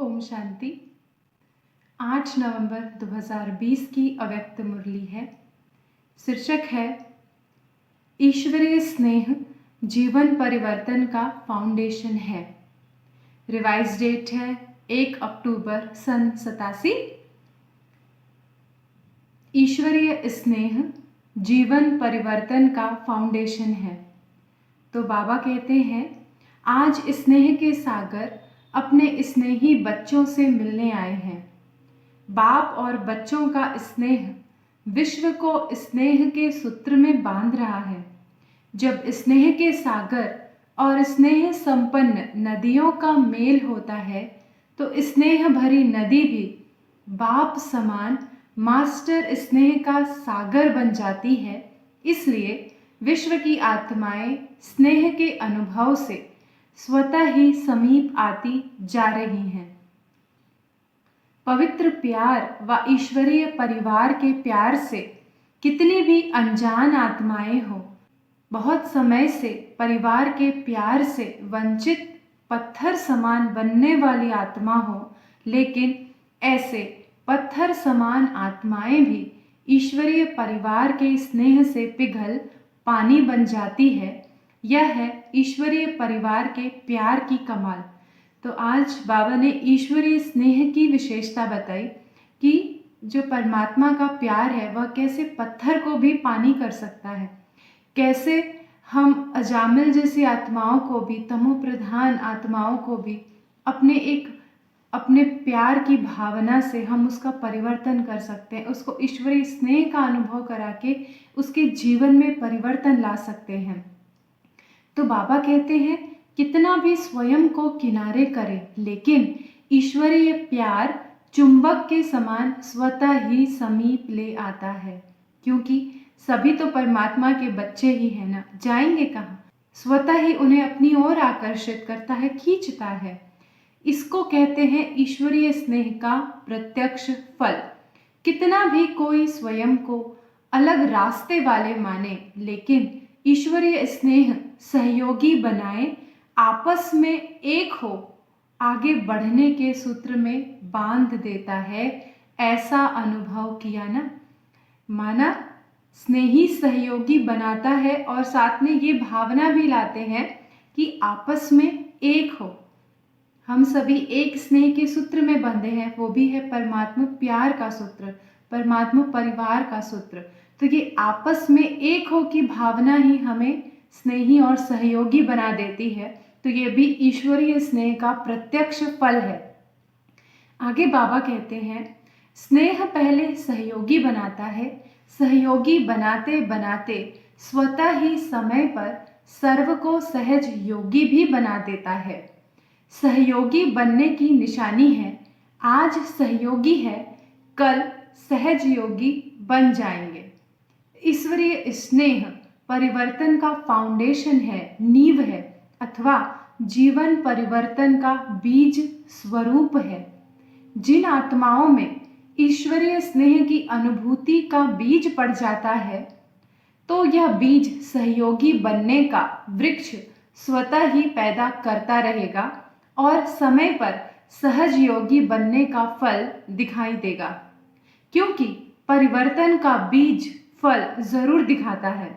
ओम शांति। 8 नवंबर 2020 की अव्यक्त मुरली है। शीर्षक है ईश्वरीय स्नेह जीवन परिवर्तन का फाउंडेशन है। रिवाइज डेट है 1 अक्टूबर सन 87। ईश्वरीय स्नेह जीवन परिवर्तन का फाउंडेशन है। तो बाबा कहते हैं, आज स्नेह के सागर अपने स्नेही बच्चों से मिलने आए हैं। बाप और बच्चों का स्नेह विश्व को स्नेह के सूत्र में बांध रहा है। जब स्नेह के सागर और स्नेह संपन्न नदियों का मेल होता है तो स्नेह भरी नदी भी बाप समान मास्टर स्नेह का सागर बन जाती है। इसलिए विश्व की आत्माएं स्नेह के अनुभव से स्वतः ही समीप आती जा रही हैं। पवित्र प्यार व ईश्वरीय परिवार के प्यार से कितनी भी अनजान आत्माएं हो, बहुत समय से परिवार के प्यार से वंचित पत्थर समान बनने वाली आत्मा हो, लेकिन ऐसे पत्थर समान आत्माएं भी ईश्वरीय परिवार के स्नेह से पिघल पानी बन जाती है। यह है ईश्वरीय परिवार के प्यार की कमाल। तो आज बाबा ने ईश्वरीय स्नेह की विशेषता बताई कि जो परमात्मा का प्यार है वह कैसे पत्थर को भी पानी कर सकता है, कैसे हम अजामिल जैसी आत्माओं को भी, तमो प्रधान आत्माओं को भी अपने प्यार की भावना से हम उसका परिवर्तन कर सकते हैं, उसको ईश्वरीय स्नेह का अनुभव करा के उसके जीवन में परिवर्तन ला सकते हैं। तो बाबा कहते हैं, कितना भी स्वयं को किनारे करें, लेकिन ईश्वरीय प्यार चुंबक के समान स्वतः ही समीप ले आता है, क्योंकि सभी तो परमात्मा के बच्चे ही हैं ना, जाएंगे कहाँ, स्वतः ही उन्हें अपनी ओर आकर्षित करता है, खींचता है। इसको कहते हैं ईश्वरीय स्नेह का प्रत्यक्ष फल। कितना भी कोई स्वयं को अलग रास्ते वाले माने, लेकिन ईश्वरीय स्नेह सहयोगी बनाए, आपस में एक हो, आगे बढ़ने के सूत्र में बांध देता है। ऐसा अनुभव किया ना, माना स्नेही सहयोगी बनाता है और साथ में ये भावना भी लाते हैं कि आपस में एक हो। हम सभी एक स्नेह के सूत्र में बंधे हैं, वो भी है परमात्मा प्यार का सूत्र, परमात्मा परिवार का सूत्र। तो ये आपस में एक हो की भावना ही हमें स्नेही और सहयोगी बना देती है। तो ये भी ईश्वरीय स्नेह का प्रत्यक्ष फल है। आगे बाबा कहते हैं, स्नेह पहले सहयोगी बनाता है, सहयोगी बनाते बनाते स्वतः ही समय पर सर्व को सहज योगी भी बना देता है। सहयोगी बनने की निशानी है, आज सहयोगी है, कल सहज योगी बन जाएंगे। ईश्वरीय स्नेह परिवर्तन का फाउंडेशन है, नींव है, अथवा जीवन परिवर्तन का बीज स्वरूप है। जिन आत्माओं में ईश्वरीय स्नेह की अनुभूति का बीज पड़ जाता है, तो यह बीज सहयोगी बनने का वृक्ष स्वतः ही पैदा करता रहेगा और समय पर सहज योगी बनने का फल दिखाई देगा, क्योंकि परिवर्तन का बीज फल जरूर दिखाता है।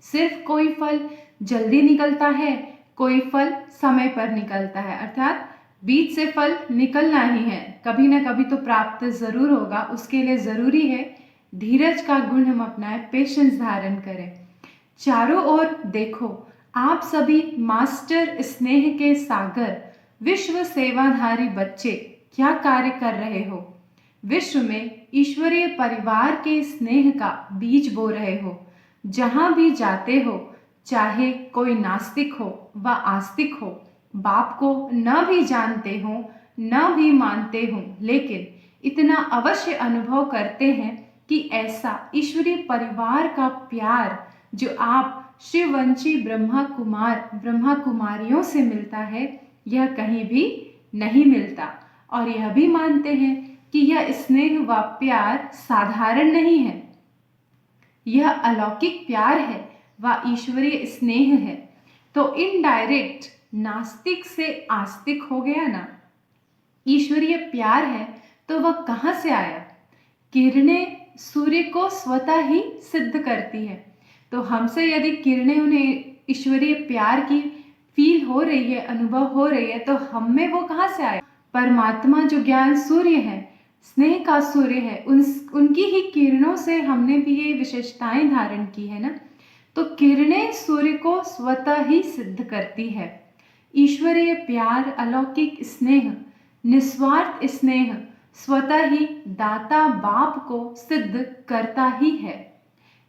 सिर्फ कोई फल जल्दी निकलता है, कोई फल समय पर निकलता है, अर्थात बीज से फल निकलना ही है, कभी ना कभी तो प्राप्त जरूर होगा। उसके लिए जरूरी है धीरज का गुण हम अपनाएं, पेशेंस धारण करें। चारों ओर देखो, आप सभी मास्टर स्नेह के सागर विश्व सेवाधारी बच्चे क्या कार्य कर रहे हो। विश्व में ईश्वरीय परिवार के स्नेह का बीज बो रहे हो। जहां भी जाते हो, चाहे कोई नास्तिक हो व आस्तिक हो, बाप को न भी जानते हो न भी मानते हो, लेकिन इतना अवश्य अनुभव करते हैं कि ऐसा ईश्वरीय परिवार का प्यार जो आप शिववंशी ब्रह्मा कुमारियों से मिलता है, यह कहीं भी नहीं मिलता। और यह भी मानते हैं कि यह स्नेह व प्यार साधारण नहीं है, यह अलौकिक प्यार है व ईश्वरीय स्नेह है। तो इनडायरेक्ट नास्तिक से आस्तिक हो गया ना। ईश्वरीय प्यार है तो वह कहाँ से आया? किरणें सूर्य को स्वतः ही सिद्ध करती है। तो हमसे यदि किरणें उन्हें ईश्वरीय प्यार की फील हो रही है, अनुभव हो रही है, तो हम में वो कहाँ से आया? परमात्मा जो ज्ञान सूर्य है, स्नेह का सूर्य है, उनकी ही किरणों से हमने भी ये विशेषताएं धारण की है ना। तो किरणें सूर्य को स्वतः ही सिद्ध करती है। ईश्वरीय प्यार, अलौकिक स्नेह, निस्वार्थ स्नेह स्वतः ही दाता बाप को सिद्ध करता ही है।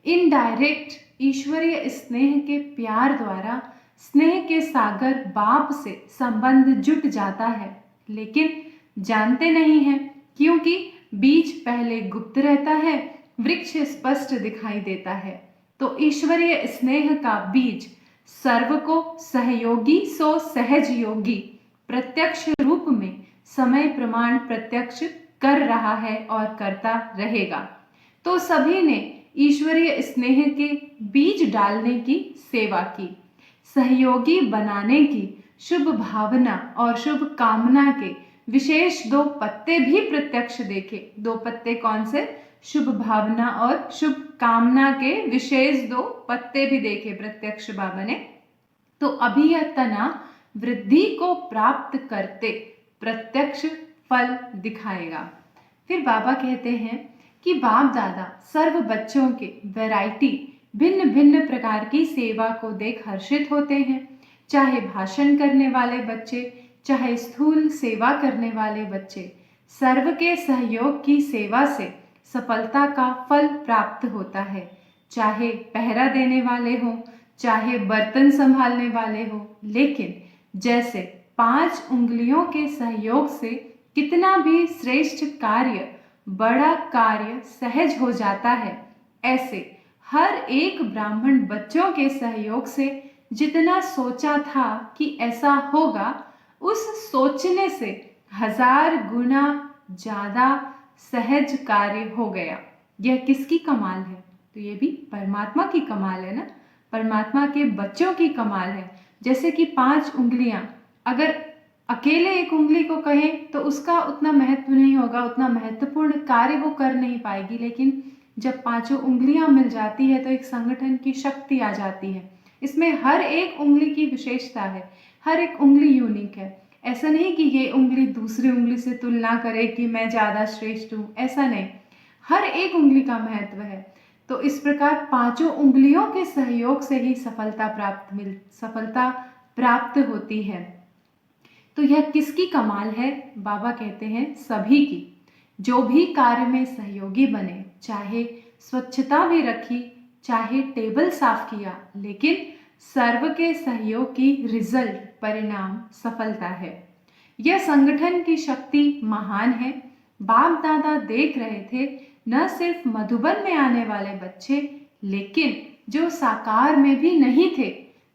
इनडायरेक्ट ईश्वरीय स्नेह के प्यार द्वारा स्नेह के सागर बाप से संबंध जुट जाता है, लेकिन जानते नहीं हैं, क्योंकि बीज पहले गुप्त रहता है, वृक्ष स्पष्ट दिखाई देता है। तो ईश्वरीय स्नेह का बीज सर्व को सहयोगी सो सहज योगी प्रत्यक्ष रूप में समय प्रमाण प्रत्यक्ष कर रहा है और करता रहेगा। तो सभी ने ईश्वरीय स्नेह के बीज डालने की सेवा की, सहयोगी बनाने की शुभ भावना और शुभ कामना के विशेष 2 पत्ते भी प्रत्यक्ष देखे। 2 पत्ते कौन से? शुभ भावना और शुभ कामना के विशेष 2 पत्ते भी देखे प्रत्यक्ष बाबा ने। तो अभी यह तना वृद्धि को प्राप्त करते प्रत्यक्ष फल दिखाएगा। फिर बाबा कहते हैं कि बाप दादा सर्व बच्चों के वैरायटी भिन्न भिन्न प्रकार की सेवा को देख हर्षित होते हैं, चाहे भाषण करने वाले बच्चे, चाहे स्थूल सेवा करने वाले बच्चे। सर्व के सहयोग की सेवा से सफलता का फल प्राप्त होता है, चाहे पहरा देने वाले हों, चाहे बर्तन संभालने वाले हों। लेकिन जैसे 5 उंगलियों के सहयोग से कितना भी श्रेष्ठ कार्य, बड़ा कार्य सहज हो जाता है, ऐसे हर एक ब्राह्मण बच्चों के सहयोग से जितना सोचा था कि ऐसा होगा, उस सोचने से 1000 गुना ज्यादा सहज कार्य हो गया। यह किसकी कमाल है? तो ये भी परमात्मा की कमाल है ना, परमात्मा के बच्चों की कमाल है। जैसे कि 5 उंगलियां, अगर अकेले एक उंगली को कहें तो उसका उतना महत्व नहीं होगा, उतना महत्वपूर्ण कार्य वो कर नहीं पाएगी। लेकिन जब 5 उंगलियां मिल जाती है तो एक संगठन की शक्ति आ जाती है। इसमें हर एक उंगली की विशेषता है, हर एक उंगली यूनिक है। ऐसा नहीं कि ये उंगली दूसरी उंगली से तुलना करे कि मैं ज़्यादा श्रेष्ठ हूँ, ऐसा नहीं, हर एक उंगली का महत्व है। तो इस प्रकार 5 उंगलियों के सहयोग से ही सफलता प्राप्त होती है। तो यह किसकी कमाल है? बाबा कहते हैं सभी की। जो भी कार्य में सहयोगी बने, चाहे स्वच्छता भी रखी, चाहे टेबल साफ किया, लेकिन सर्व के सहयोग की रिजल्ट, परिणाम सफलता है। यह संगठन की शक्ति महान है। बाप दादा देख रहे थे न सिर्फ मधुबन में आने वाले बच्चे, लेकिन जो साकार में भी नहीं थे,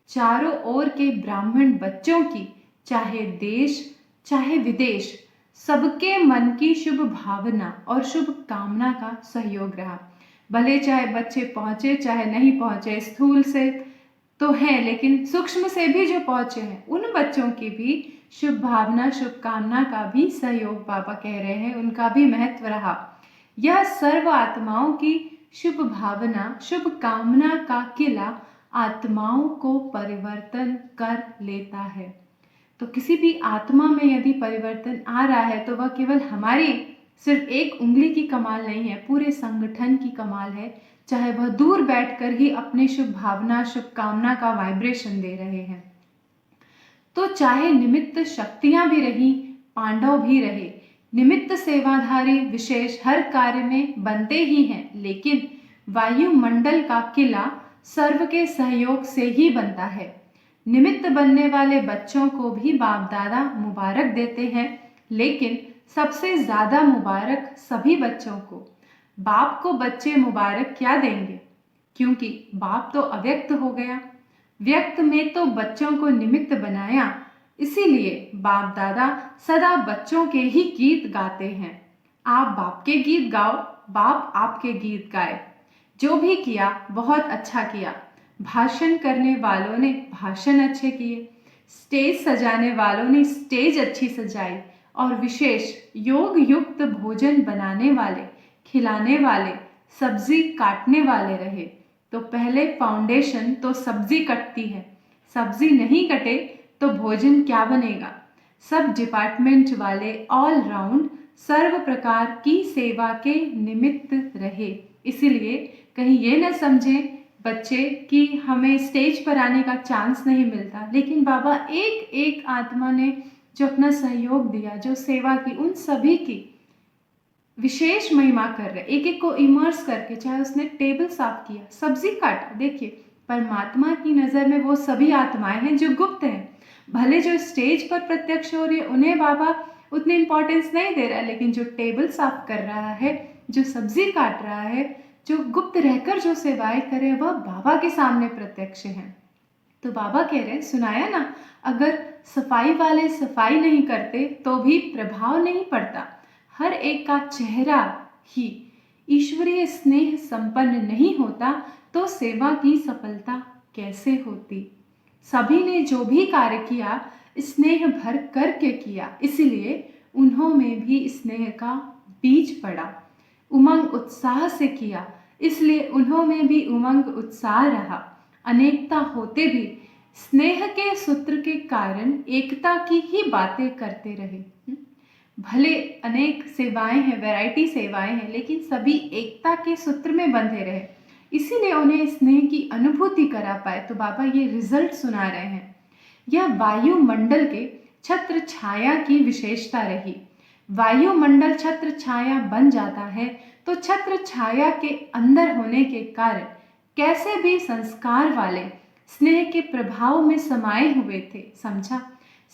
चारों ओर के ब्राह्मण बच्चों की, चाहे देश चाहे विदेश, सबके मन की शुभ भावना और शुभ कामना का सहयोग रहा। भले चाहे बच्चे पहुंचे चाहे नहीं पहुंचे, स्थूल से तो हैं, लेकिन सूक्ष्म से भी जो पहुंचे हैं, उन बच्चों की भी शुभ भावना, शुभ कामना का भी सहयोग बाबा कह रहे हैं, उनका भी महत्व रहा। यह सर्व आत्माओं की शुभ भावना, शुभ कामना का किला आत्माओं को परिवर्तन कर लेता है। तो किसी भी आत्मा में यदि परिवर्तन आ रहा है तो वह केवल हमारी सिर्फ एक उंगली की कमाल नहीं है, पूरे संगठन की कमाल है। चाहे वह दूर बैठकर ही अपनी शुभ भावना, शुभ कामना का वाइब्रेशन दे रहे हैं। तो चाहे निमित्त शक्तियां भी रही, पांडव भी रहे, निमित्त सेवाधारी विशेष हर कार्य में बनते ही हैं, लेकिन वायुमंडल का किला सर्व के सहयोग से ही बनता है। निमित्त बनने वाले बच्चों को भी बाप दादा मुबारक देते हैं, लेकिन सबसे ज्यादा मुबारक सभी बच्चों को। बाप को बच्चे मुबारक क्या देंगे, क्योंकि बाप तो अव्यक्त हो गया, व्यक्त में तो बच्चों को निमित्त बनाया। इसीलिए बाप दादा सदा बच्चों के ही गीत गाते हैं। आप बाप के गीत गाओ, बाप आपके गीत गाए। जो भी किया बहुत अच्छा किया। भाषण करने वालों ने भाषण अच्छे किए, स्टेज सजाने वालों ने स्टेज अच्छी सजाई, और विशेष योग युक्त भोजन बनाने वाले, खिलाने वाले, सब्जी काटने वाले रहे। तो पहले फाउंडेशन तो सब्जी कटती है, सब्जी नहीं कटे तो भोजन क्या बनेगा। सब डिपार्टमेंट वाले ऑल राउंड सर्व प्रकार की सेवा के निमित्त रहे। इसीलिए कहीं ये न समझें बच्चे कि हमें स्टेज पर आने का चांस नहीं मिलता, लेकिन बाबा एक एक आत्मा ने जो अपना सहयोग दिया, जो सेवा की, उन सभी की विशेष महिमा कर रहे। एक एक को इमर्स करके, चाहे उसने टेबल साफ किया, सब्जी काटा, देखिए परमात्मा की नज़र में वो सभी आत्माएं हैं जो गुप्त हैं। भले जो स्टेज पर प्रत्यक्ष हो रही है उन्हें बाबा उतनी इम्पोर्टेंस नहीं दे रहा है, लेकिन जो टेबल साफ कर रहा है, जो सब्जी काट रहा है, जो गुप्त रहकर जो सेवाएं करे, वह बाबा के सामने प्रत्यक्ष हैं। तो बाबा कह रहे हैं, सुनाया ना, अगर सफाई वाले सफाई नहीं करते तो भी प्रभाव नहीं पड़ता। हर एक का चेहरा ही ईश्वरीय स्नेह संपन्न नहीं होता तो सेवा की सफलता कैसे होती। सभी ने जो भी कार्य किया स्नेह भर करके किया, इसलिए उन्हों में भी स्नेह का बीज पड़ा। उमंग उत्साह से किया, इसलिए उन्हों में भी उमंग उत्साह रहा। अनेकता होते भी स्नेह के सूत्र के कारण एकता की ही बातें करते रहे। भले अनेक सेवाएं हैं, वैरायटी सेवाएं हैं, लेकिन सभी एकता के सूत्र में बंधे रहे, इसीलिए उन्हें स्नेह की अनुभूति करा पाए। तो बाबा ये रिजल्ट सुना रहे हैं। यह वायुमंडल के छत्र छाया की विशेषता रही। वायुमंडल छत्र छाया बन जाता है तो छत्र छाया के अंदर होने के कारण कैसे भी संस्कार वाले स्नेह के प्रभाव में समाये हुए थे। समझा,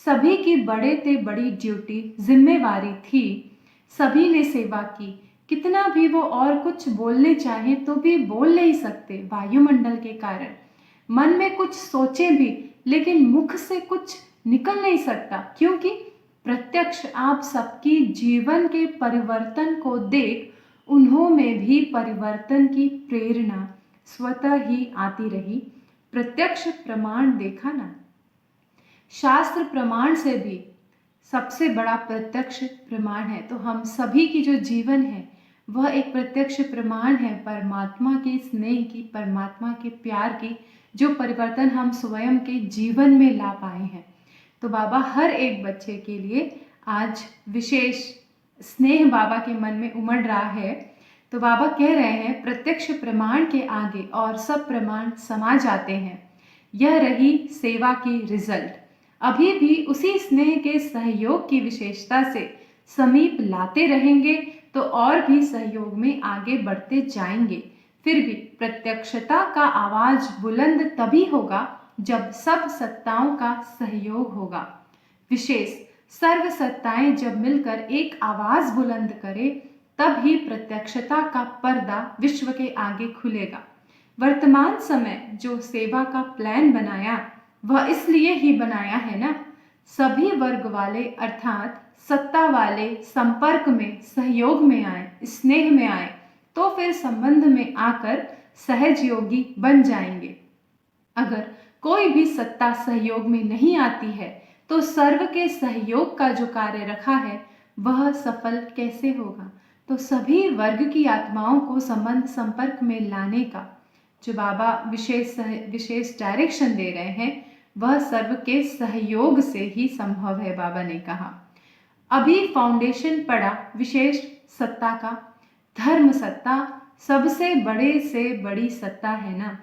सभी की बड़े ते बड़ी ड्यूटी जिम्मेवारी थी। सभी ने सेवा की, कितना भी वो और कुछ बोलने चाहे तो भी बोल नहीं सकते वायुमंडल के कारण। मन में कुछ सोचे भी लेकिन मुख से कुछ निकल नहीं सकता, क्योंकि प्रत्यक्ष आप सबकी जीवन के परिवर्तन को देख उन्हों में भी परिवर्तन की प्रेरणा स्वतः ही आती रही। प्रत्यक्ष प्रमाण देखा ना, शास्त्र प्रमाण से भी सबसे बड़ा प्रत्यक्ष प्रमाण है। तो हम सभी की जो जीवन है वह एक प्रत्यक्ष प्रमाण है परमात्मा के स्नेह की, परमात्मा के प्यार की, जो परिवर्तन हम स्वयं के जीवन में ला पाए हैं। तो बाबा हर एक बच्चे के लिए आज विशेष स्नेह बाबा के मन में उमड़ रहा है। तो बाबा कह रहे हैं, प्रत्यक्ष प्रमाण के आगे और सब प्रमाण समा जाते हैं। यह रही सेवा की रिजल्ट। अभी भी उसी स्नेह के सहयोग की विशेषता से समीप लाते रहेंगे तो और भी सहयोग में आगे बढ़ते जाएंगे। फिर भी प्रत्यक्षता का आवाज बुलंद तभी होगा जब सब सत्ताओं का सहयोग होगा। विशेष सर्व सत्ताएं जब मिलकर एक आवाज बुलंद करे तब ही प्रत्यक्षता का पर्दा विश्व के आगे खुलेगा। वर्तमान समय जो सेवा का प्लान बनाया वह इसलिए ही बनाया है ना, सभी वर्ग वाले अर्थात सत्ता वाले संपर्क में, सहयोग में आए, स्नेह में आए तो फिर संबंध में आकर सहजयोगी बन जाएंगे। अगर कोई भी सत्ता सहयोग में नहीं आती है तो सर्व के सहयोग का जो कार्य रखा है वह सफल कैसे होगा। तो सभी वर्ग की आत्माओं को संबंध संपर्क में लाने का जो बाबा विशेष डायरेक्शन दे रहे हैं वह सर्व के सहयोग से ही संभव है। बाबा ने कहा अभी फाउंडेशन पड़ा विशेष सत्ता का। धर्म सत्ता सबसे बड़े से बड़ी सत्ता है ना,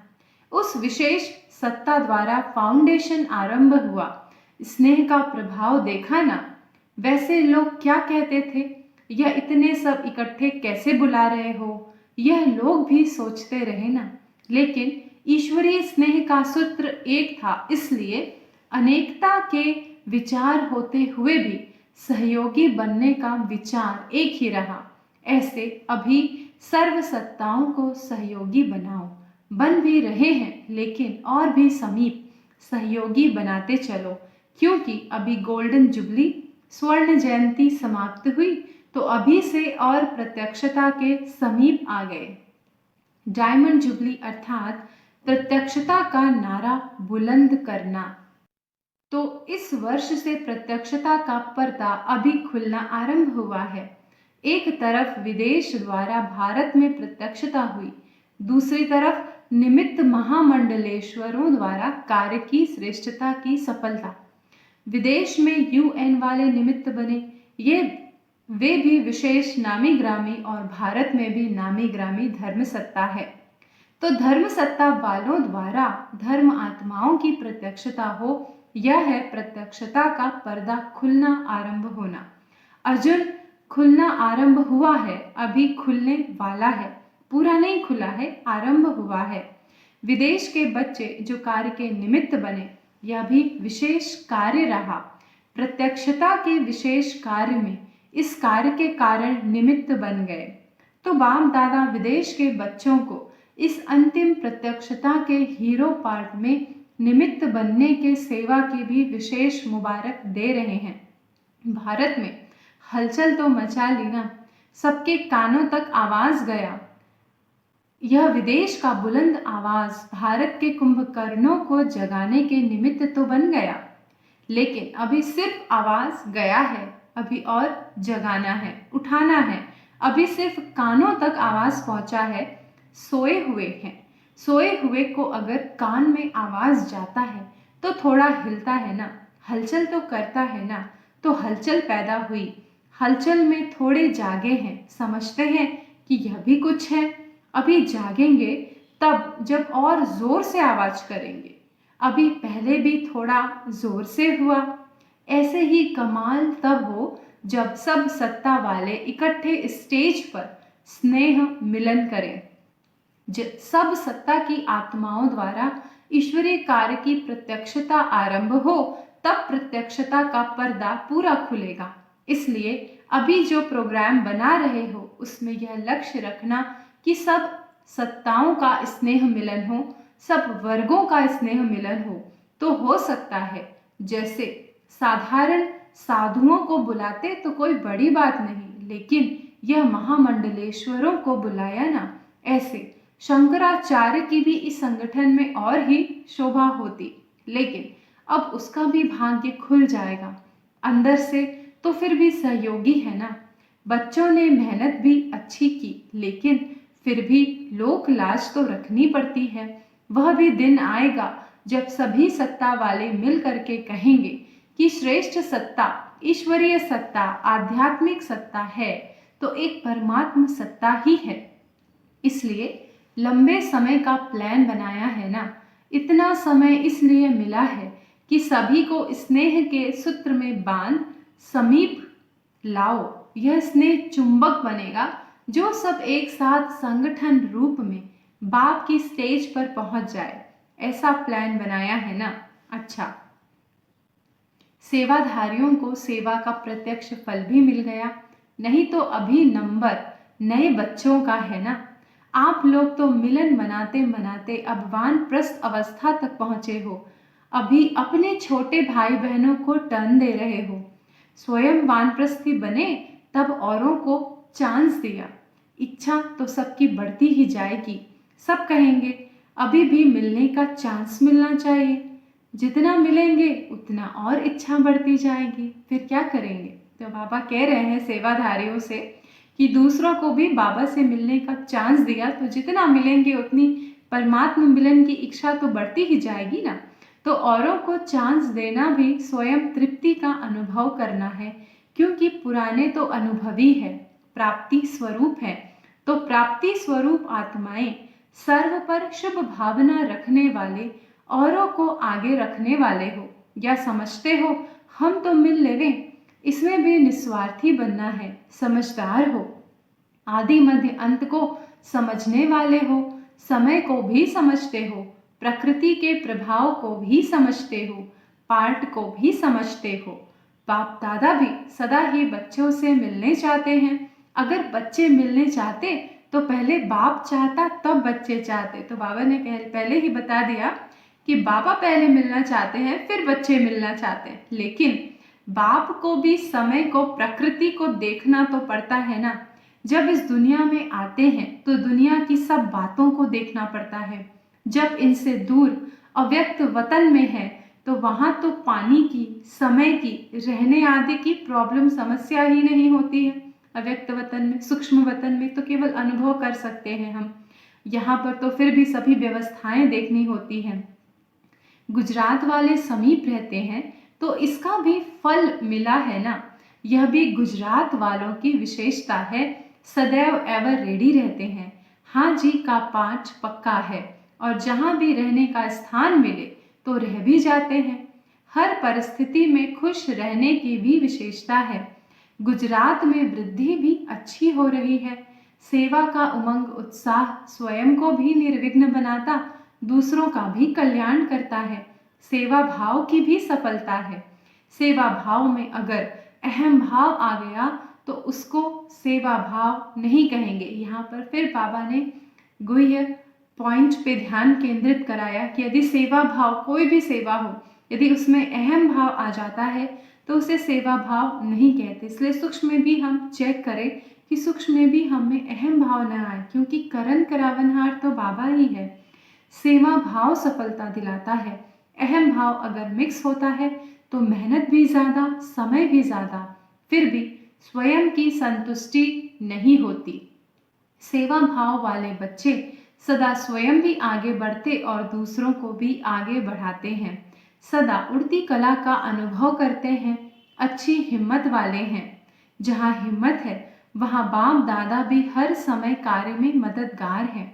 उस विशेष सत्ता द्वारा फाउंडेशन आरंभ हुआ। स्नेह का प्रभाव देखा ना। वैसे लोग क्या कहते थे, यह इतने सब इकट्ठे कैसे बुला रहे हो, यह लोग भी सोचते रहे ना। लेकिन ईश्वरीय स्नेह का सूत्र एक था, इसलिए अनेकता के विचार होते हुए भी सहयोगी बनने का विचार एक ही रहा। ऐसे अभी सर्व सत्ताओं को सहयोगी बनाओ, बन भी रहे हैं, लेकिन और भी समीप सहयोगी बनाते चलो, क्योंकि अभी गोल्डन जुबली स्वर्ण जयंती समाप्त हुई तो अभी से और प्रत्यक्षता के समीप आ गए। डायमंड जुबली अर्थात प्रत्यक्षता का नारा बुलंद करना। तो इस वर्ष से प्रत्यक्षता का पर्दा अभी खुलना आरंभ हुआ है। एक तरफ विदेश द्वारा भारत में प्रत्यक्षता हुई, दूसरी तरफ निमित्त महामंडलेश्वरों द्वारा कार्य की श्रेष्ठता की सफलता। विदेश में यूएन वाले निमित्त बने, ये वे भी विशेष नामी ग्रामी, और भारत में भी नामी ग्रामी धर्म सत्ता है। तो धर्म सत्ता वालों द्वारा धर्म आत्माओं की प्रत्यक्षता हो, यह है प्रत्यक्षता का पर्दा खुलना आरंभ होना। अर्जुन, खुलना आरंभ हुआ है, अभी खुलने वाला है, पूरा नहीं खुला है, आरंभ हुआ है। विदेश के बच्चे जो कार्य के निमित्त बने, यह भी विशेष कार्य रहा। प्रत्यक्षता के विशेष कार्य में इस कार्य के कारण निमित्त बन गए। तो बाप दादा विदेश के बच्चों को इस अंतिम प्रत्यक्षता के हीरो पार्ट में निमित्त बनने के सेवा की भी विशेष मुबारक दे रहे हैं। भारत में हलचल तो मचा ली ना, सबके कानों तक आवाज गया। यह विदेश का बुलंद आवाज भारत के कुंभकर्णों को जगाने के निमित्त तो बन गया, लेकिन अभी सिर्फ आवाज गया है, अभी और जगाना है, उठाना है। अभी सिर्फ कानों तक आवाज पहुंचा है, सोए हुए हैं। सोए हुए को अगर कान में आवाज जाता है तो थोड़ा हिलता है ना, हलचल तो करता है ना, तो हलचल पैदा हुई। हलचल में थोड़े जागे हैं, समझते हैं कि यह भी कुछ है। अभी जागेंगे तब जब और जोर से आवाज करेंगे। अभी पहले भी थोड़ा जोर से हुआ। ऐसे ही कमाल तब हो जब सब सत्ता वाले इकट्ठे स्टेज पर स्नेह मिलन करें। सब सत्ता की आत्माओं द्वारा ईश्वरीय कार्य की प्रत्यक्षता आरंभ हो, तब प्रत्यक्षता का पर्दा पूरा खुलेगा। इसलिए अभी जो प्रोग्राम बना रहे हो उसमें यह लक्ष्य रखना कि सब सत्ताओं का स्नेह मिलन हो, सब वर्गों का स्नेह मिलन हो। तो हो सकता है जैसे साधारण साधुओं को बुलाते तो कोई बड़ी बात नहीं, लेकिन यह महामंडलेश्वरों को बुलाया ना, ऐसे शंकराचार्य की भी इस संगठन में और ही शोभा होती। लेकिन अब उसका भी भाग्य खुल जाएगा अंदर से, तो फिर भी सहयोगी है ना। बच्चों ने मेहनत भी अच्छी की, लेकिन फिर भी लोक लाज तो रखनी पड़ती है। वह भी दिन आएगा जब सभी सत्ता वाले मिल करके कहेंगे कि श्रेष्ठ सत्ता ईश्वरीय सत्ता आध्यात्मिक सत्ता है, तो एक परमात्म सत्ता ही है। इसलिए लंबे समय का प्लान बनाया है ना। इतना समय इसलिए मिला है कि सभी को स्नेह के सूत्र में बांध समीप लाओ। यह स्नेह चुंबक बनेगा जो सब एक साथ संगठन रूप में बाप की स्टेज पर पहुंच जाए। ऐसा प्लान बनाया है ना। अच्छा, सेवाधारियों को सेवा का प्रत्यक्ष फल भी मिल गया, नहीं तो अभी नंबर नए बच्चों का है ना। आप लोग तो मिलन मनाते मनाते अब वानप्रस्थ अवस्था तक पहुंचे हो, अभी अपने छोटे भाई बहनों को टर्न दे रहे हो। स्वयं वानप्रस्थी बने तब औरों को चांस दिया। इच्छा तो सबकी बढ़ती ही जाएगी। सब कहेंगे अभी भी मिलने का चांस मिलना चाहिए। जितना मिलेंगे उतना और इच्छा बढ़ती जाएगी, फिर क्या करेंगे। तो बाबा कह रहे हैं सेवाधारियों से कि दूसरों को भी बाबा से मिलने का चांस दिया तो जितना मिलेंगे उतनी परमात्मा मिलन की इच्छा तो बढ़ती ही जाएगी ना। तो औरों को चांस देना भी स्वयं तृप्ति का अनुभव करना है, क्योंकि पुराने तो अनुभवी है, प्राप्ति स्वरूप है। तो प्राप्ति स्वरूप आत्माएं सर्व पर शुभ भावना रखने वाले, औरों को आगे रखने वाले हो। या समझते हो हम तो मिल लेवे, इसमें भी निस्वार्थी बनना है, समझदार हो, आदि मध्य अंत को समझने वाले हो, समय को भी समझते हो, प्रकृति के प्रभाव को भी समझते हो, पार्ट को भी समझते हो। बाप दादा भी सदा ही बच्चों से मिलने चाहते हैं। अगर बच्चे मिलने चाहते तो पहले बाप चाहता तब बच्चे चाहते। तो बाबा ने पहले ही बता दिया कि बाबा पहले मिलना चाहते हैं फिर बच्चे मिलना चाहते हैं, लेकिन बाप को भी समय को प्रकृति को देखना तो पड़ता है ना। जब इस दुनिया में आते हैं तो दुनिया की सब बातों को देखना पड़ता है। जब इनसे दूर अव्यक्त वतन में है तो वहाँ तो पानी की, समय की, रहने आदि की प्रॉब्लम, समस्या ही नहीं होती है। अव्यक्त वतन में, सूक्ष्म वतन में तो केवल अनुभव कर सकते हैं हम। यहाँ पर तो फिर भी सभी व्यवस्थाएं देखनी होती हैं। गुजरात वाले समीप रहते हैं तो इसका भी फल मिला है ना। यह भी गुजरात वालों की विशेषता है, सदैव एवर रेडी रहते हैं। हाँ जी का पांच पक्का है, और जहाँ भी रहने का स्थान मिले तो रह भी जाते हैं। हर परिस्थिति में खुश रहने की भी विशेषता है। गुजरात में वृद्धि भी अच्छी हो रही है। सेवा का उमंग उत्साह स्वयं को भी निर्विघ्न बनाता, दूसरों का भी कल्याण करता है। सेवा भाव की भी सफलता है। सेवा भाव में अगर अहम भाव आ गया तो उसको सेवा भाव नहीं कहेंगे। यहाँ पर फिर बाबा ने गुह्य पॉइंट पे ध्यान केंद्रित कराया कि यदि सेवा भाव, कोई भी सेवा हो, यदि उसमें अहम भाव आ जाता है तो उसे सेवा भाव नहीं कहते। इसलिए सूक्ष्म में भी हम चेक करें कि सूक्ष्म में भी हमें अहम भाव न आए, क्योंकि करण करावनहार तो बाबा ही है। सेवा भाव सफलता दिलाता है। अहम भाव अगर मिक्स होता है तो मेहनत भी ज़्यादा, समय भी ज़्यादा, फिर भी स्वयं की संतुष्टि नहीं होती। सेवा भाव वाले बच्चे सदा स्वयं भी आगे बढ़ते और दूसरों को भी आगे बढ़ाते हैं। सदा उड़ती कला का अनुभव करते हैं, अच्छी हिम्मत वाले हैं। जहाँ हिम्मत है वहाँ बाप दादा भी हर समय कार्य में मददगार हैं।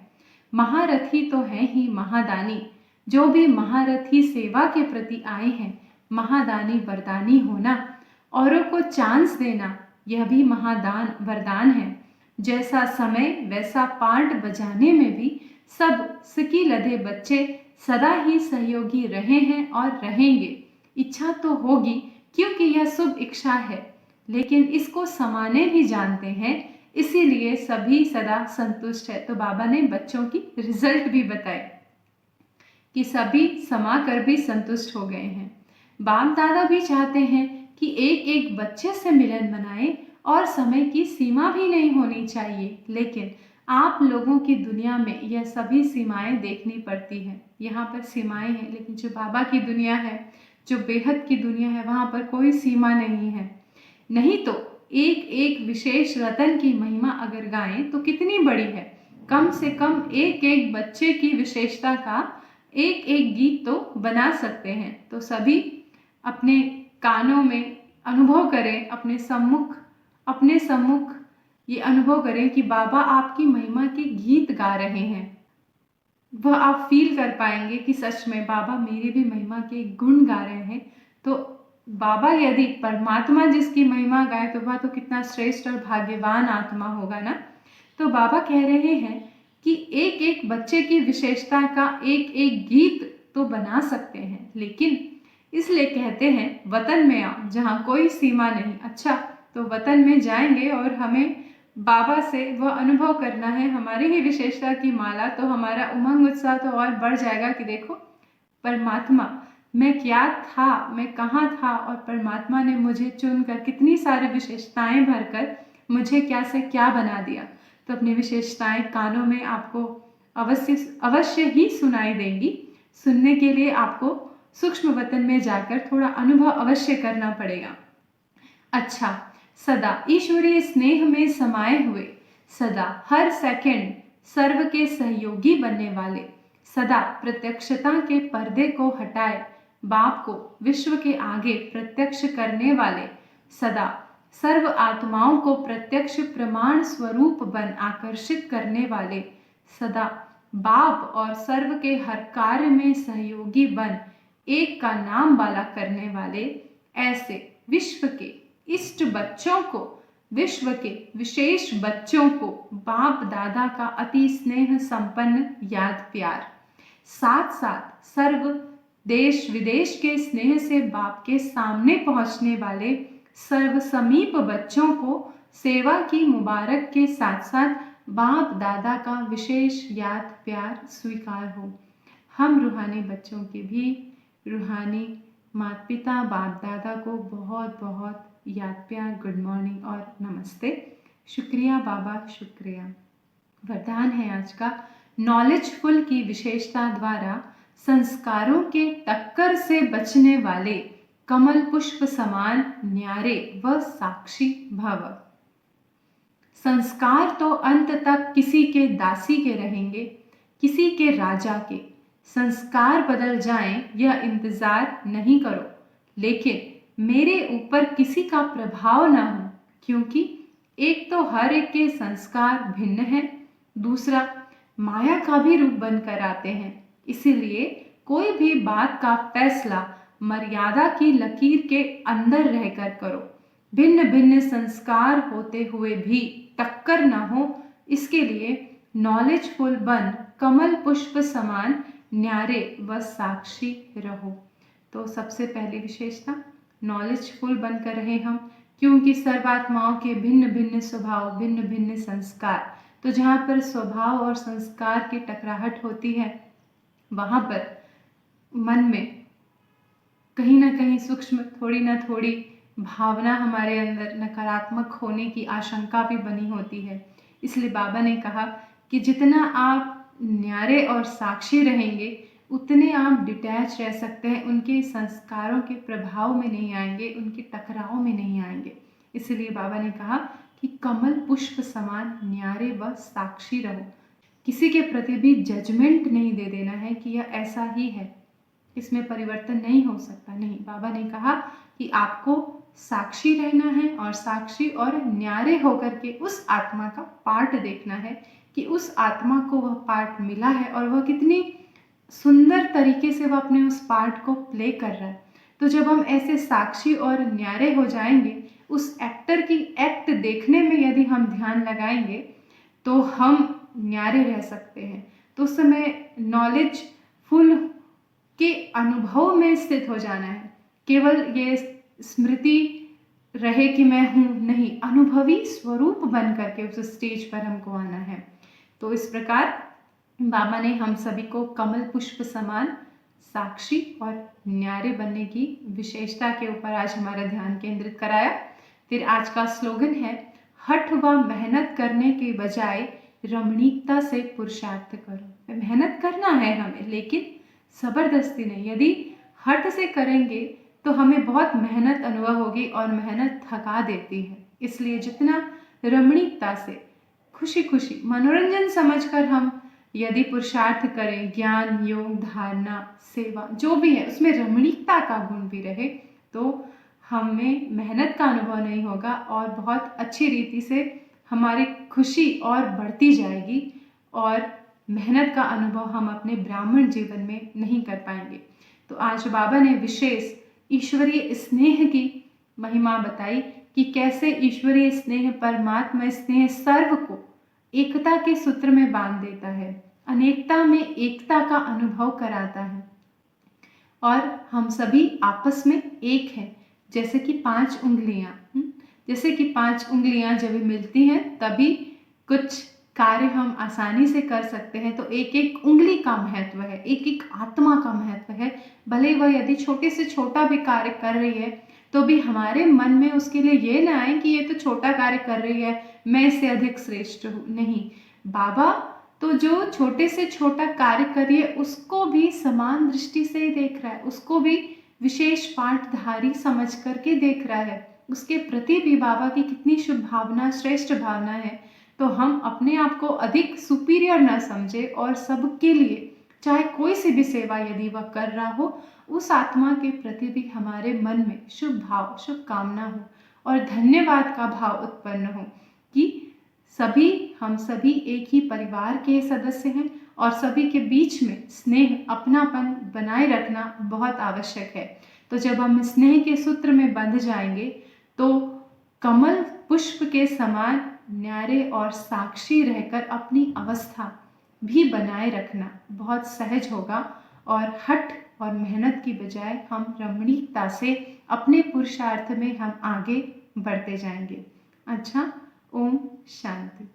महारथी तो है ही महादानी। जो भी महारथी सेवा के प्रति आए हैं, महादानी वरदानी होना, औरों को चांस देना, यह भी महादान वरदान है। जैसा समय वैसा पार्ट बजाने में भी सब सिकी लधे बच्चे सदा ही सहयोगी रहे हैं और रहेंगे। इच्छा तो होगी क्योंकि यह शुभ इच्छा है, लेकिन इसको समाने भी जानते हैं, इसीलिए सभी सदा संतुष्ट है। तो बाबा ने बच्चों की रिजल्ट भी बताए कि सभी समा कर भी संतुष्ट हो गए हैं। बाप दादा भी चाहते हैं कि एक एक बच्चे से मिलन बनाए और समय की सीमा भी नहीं होनी चाहिए, लेकिन आप लोगों की दुनिया में यह सभी सीमाएं देखनी पड़ती है। यहाँ पर सीमाएं हैं, लेकिन जो बाबा की दुनिया है, जो बेहद की दुनिया है, वहाँ पर कोई सीमा नहीं है। नहीं तो एक एक विशेष रतन की महिमा अगर गाएं तो कितनी बड़ी है। कम से कम एक एक बच्चे की विशेषता का एक एक गीत तो बना सकते हैं। तो सभी अपने कानों में अनुभव करें, अपने सम्मुख ये अनुभव करें कि बाबा आपकी महिमा के गीत गा रहे हैं। वह आप फील कर पाएंगे कि सच में बाबा मेरी भी महिमा के गुण गा रहे हैं। तो बाबा यदि परमात्मा जिसकी महिमा गाए तो वह तो कितना श्रेष्ठ और भाग्यवान आत्मा होगा ना। तो बाबा कह रहे हैं कि एक एक बच्चे की विशेषता का एक एक गीत तो बना सकते हैं, लेकिन इसलिए कहते हैं वतन में आओ जहाँ कोई सीमा नहीं। अच्छा, तो वतन में जाएंगे और हमें बाबा से वह अनुभव करना है, हमारी ही विशेषता की माला, तो हमारा उमंग उत्साह तो और बढ़ जाएगा कि देखो परमात्मा, मैं क्या था, मैं कहाँ था, और परमात्मा ने मुझे चुनकर कितनी सारी विशेषताएं भरकर मुझे क्या से क्या बना दिया। तो अपनी विशेषताएं कानों में आपको अवश्य ही सुनाई देंगी। सुनने के लिए आपको सूक्ष्म वतन में जाकर थोड़ा अनुभव अवश्य करना पड़ेगा। अच्छा, सदा ईश्वरीय स्नेह में समाये हुए, सदा हर सेकंड सर्व के सहयोगी बनने वाले, सदा प्रत्यक्षता के पर्दे को हटाए बाप को विश्व के आगे प्रत्यक्ष करने वाले, सदा सर्व आत्माओं को प्रत्यक्ष प्रमाण स्वरूप बन आकर्षित करने वाले, सदा बाप और सर्व के हर कार्य में सहयोगी बन एक का नाम वाला करने वाले, ऐसे विश्व के इष्ट बच्चों को, विश्व के विशेष बच्चों को बाप दादा का अति स्नेह संपन्न याद प्यार, साथ साथ सर्व देश विदेश के स्नेह से बाप के सामने पहुंचने वाले सर्व समीप बच्चों को सेवा की मुबारक के साथ साथ बाप दादा का विशेष याद प्यार स्वीकार हो। हम रूहानी बच्चों के भी रूहानी माता पिता बाप दादा को बहुत बहुत याद प्यार, गुड मॉर्निंग और नमस्ते। शुक्रिया बाबा, शुक्रिया। वरदान है आज का, नॉलेजफुल की विशेषता द्वारा संस्कारों के टक्कर से बचने वाले कमल पुष्प समान न्यारे व साक्षी भव। संस्कार तो अंत तक किसी के दासी के रहेंगे, किसी के राजा के। संस्कार बदल जाएं यह इंतजार नहीं करो, लेकिन मेरे ऊपर किसी का प्रभाव न हो, क्योंकि एक तो हर एक के संस्कार भिन्न हैं, दूसरा माया का भी रूप बनकर आते हैं। इसीलिए कोई भी बात का फैसला मर्यादा की लकीर के अंदर रहकर करो। भिन्न भिन्न संस्कार होते हुए भी टक्कर न हो, इसके लिए नॉलेजफुल बन कमल पुष्प समान न्यारे व साक्षी रहो। तो सबसे पहली विशेषता नॉलेजफुल बनकर रहे हम, क्योंकि सर्वात्माओं के भिन्न भिन्न स्वभाव, भिन्न भिन्न संस्कार। तो जहाँ पर स्वभाव और संस्कार की टकराहट होती है, वहाँ पर मन में कहीं ना कहीं सूक्ष्म थोड़ी ना थोड़ी भावना हमारे अंदर नकारात्मक होने की आशंका भी बनी होती है। इसलिए बाबा ने कहा कि जितना आप न्यारे और साक्षी रहेंगे, उतने आप डिटैच रह सकते हैं, उनके संस्कारों के प्रभाव में नहीं आएंगे, उनके टकराव में नहीं आएंगे। इसलिए बाबा ने कहा कि कमल पुष्प समान न्यारे व साक्षी रहो। किसी के प्रति भी जजमेंट नहीं दे देना है कि यह ऐसा ही है, इसमें परिवर्तन नहीं हो सकता। नहीं, बाबा ने कहा कि आपको साक्षी रहना है और साक्षी और न्यारे होकर के उस आत्मा का पार्ट देखना है कि उस आत्मा को वह पार्ट मिला है और वह कितनी सुंदर तरीके से वह अपने उस पार्ट को प्ले कर रहा है। तो जब हम ऐसे साक्षी और न्यारे हो जाएंगे, उस एक्टर की एक्ट देखने में यदि हम ध्यान लगाएंगे तो हम न्यारे रह सकते हैं। तो उस समय नॉलेज फुल के अनुभव में स्थित हो जाना है। केवल ये स्मृति रहे कि मैं हूँ, नहीं, अनुभवी स्वरूप बन करके उस स्टेज पर हमको आना है। तो इस प्रकार बाबा ने हम सभी को कमल पुष्प समान साक्षी और न्यारे बनने की विशेषता के ऊपर आज हमारा ध्यान केंद्रित कराया। फिर आज का स्लोगन है, हठ व मेहनत करने के बजाय रमणीकता से पुरुषार्थ करो। मेहनत करना है हमें, लेकिन जबरदस्ती नहीं। यदि हठ से करेंगे तो हमें बहुत मेहनत अनुभव होगी और मेहनत थका देती है। इसलिए जितना रमणीकता से, खुशी खुशी, मनोरंजन समझकर हम यदि पुरुषार्थ करें, ज्ञान, योग, धारणा, सेवा जो भी है उसमें रमणीकता का गुण भी रहे, तो हमें मेहनत का अनुभव नहीं होगा और बहुत अच्छी रीति से हमारी खुशी और बढ़ती जाएगी और मेहनत का अनुभव हम अपने ब्राह्मण जीवन में नहीं कर पाएंगे। तो आज बाबा ने विशेष ईश्वरीय स्नेह की महिमा बताई कि कैसे ईश्वरीय स्नेह, परमात्मा स्नेह सर्व को एकता के सूत्र में बांध देता है, अनेकता में एकता का अनुभव कराता है और हम सभी आपस में एक हैं। जैसे कि 5 उंगलियां, जैसे कि 5 उंगलियां जब मिलती हैं तभी कुछ कार्य हम आसानी से कर सकते हैं। तो एक एक उंगली का महत्व है, एक एक आत्मा का महत्व है। भले वह यदि छोटे से छोटा भी कार्य कर रही है तो भी हमारे मन में उसके लिए ये ना आए कि ये तो छोटा कार्य कर रही है, मैं इससे अधिक श्रेष्ठ हूँ। नहीं, बाबा तो जो छोटे से छोटा कार्य करिए उसको भी समान दृष्टि से ही देख रहा है, उसको भी विशेष पाठधारी समझ करके देख रहा है। उसके प्रति भी बाबा की कितनी शुभ भावना, श्रेष्ठ भावना है। तो हम अपने आप को अधिक सुपीरियर ना समझे और सबके लिए, चाहे कोई सी भी सेवा यदि वह कर रहा हो, उस आत्मा के प्रति भी हमारे मन में शुभ भाव, शुभ कामना हो और धन्यवाद का भाव उत्पन्न हो कि हम सभी एक ही परिवार के सदस्य हैं और सभी के बीच में स्नेह, अपनापन बनाए रखना बहुत आवश्यक है। तो जब हम स्नेह के सूत्र में बंध जाएंगे तो कमल पुष्प के समान न्यारे और साक्षी रहकर अपनी अवस्था भी बनाए रखना बहुत सहज होगा और हठ और मेहनत की बजाय हम रमणीकता से अपने पुरुषार्थ में हम आगे बढ़ते जाएंगे। अच्छा, ओम शांति।